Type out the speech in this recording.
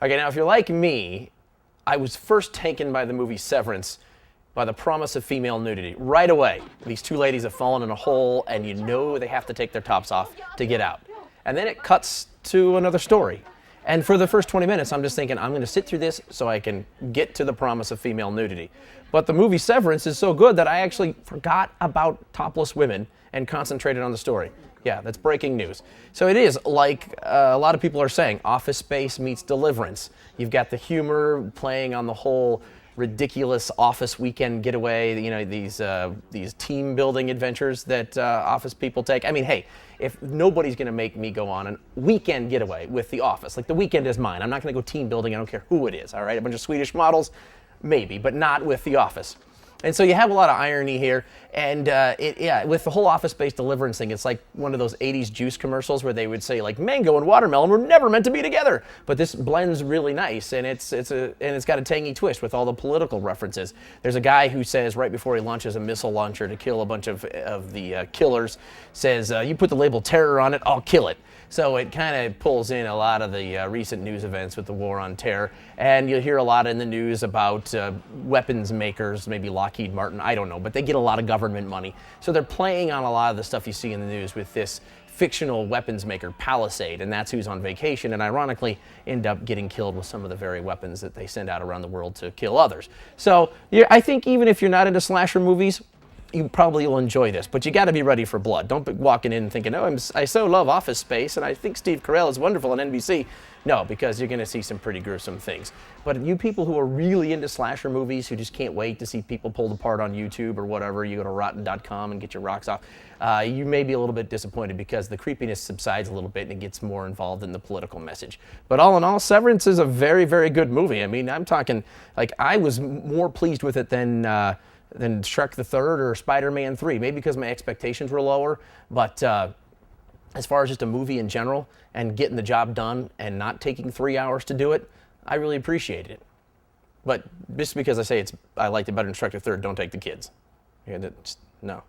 Okay, now if you're like me, I was first taken by the movie Severance by the promise of female nudity. Right away, these two ladies have fallen in a hole and you know they have to take their tops off to get out. And then it cuts to another story. And for the first 20 minutes, I'm just thinking, I'm going to sit through this so I can get to the promise of female nudity. But the movie Severance is so good that I actually forgot about topless women and concentrated on the story. Yeah, that's breaking news. So it is, like a lot of people are saying, Office Space meets Deliverance. You've got the humor playing on the whole ridiculous office weekend getaway, you know, these team building adventures that office people take. I mean, hey, if nobody's going to make me go on a weekend getaway with the office, like the weekend is mine. I'm not going to go team building. I don't care who it is, all right? A bunch of Swedish models, maybe, but not with the office. And so you have a lot of irony here, and with the whole Office Space Deliverance thing, it's like one of those 80s juice commercials where they would say, like, mango and watermelon were never meant to be together. But this blends really nice, and it's got a tangy twist with all the political references. There's a guy who says right before he launches a missile launcher to kill a bunch of the killers, says, you put the label terror on it, I'll kill it. So it kind of pulls in a lot of the recent news events with the war on terror. And you'll hear a lot in the news about weapons makers, maybe Lockheed Martin, I don't know, but they get a lot of government money. So they're playing on a lot of the stuff you see in the news with this fictional weapons maker, Palisade, and that's who's on vacation and ironically end up getting killed with some of the very weapons that they send out around the world to kill others. So I think even if you're not into slasher movies, you probably will enjoy this, but you got to be ready for blood. Don't be walking in thinking, oh, I so love Office Space, and I think Steve Carell is wonderful on NBC. No, because you're going to see some pretty gruesome things. But you people who are really into slasher movies, who just can't wait to see people pulled apart on YouTube or whatever, you go to rotten.com and get your rocks off, you may be a little bit disappointed because the creepiness subsides a little bit and it gets more involved in the political message. But all in all, Severance is a very, very good movie. I mean, I'm talking, like, I was more pleased with it than Shrek the Third or Spider-Man 3, maybe because my expectations were lower, but as far as just a movie in general and getting the job done and not taking 3 hours to do it, I really appreciated it. But just because I say I liked it better than Shrek the Third, don't take the kids. No.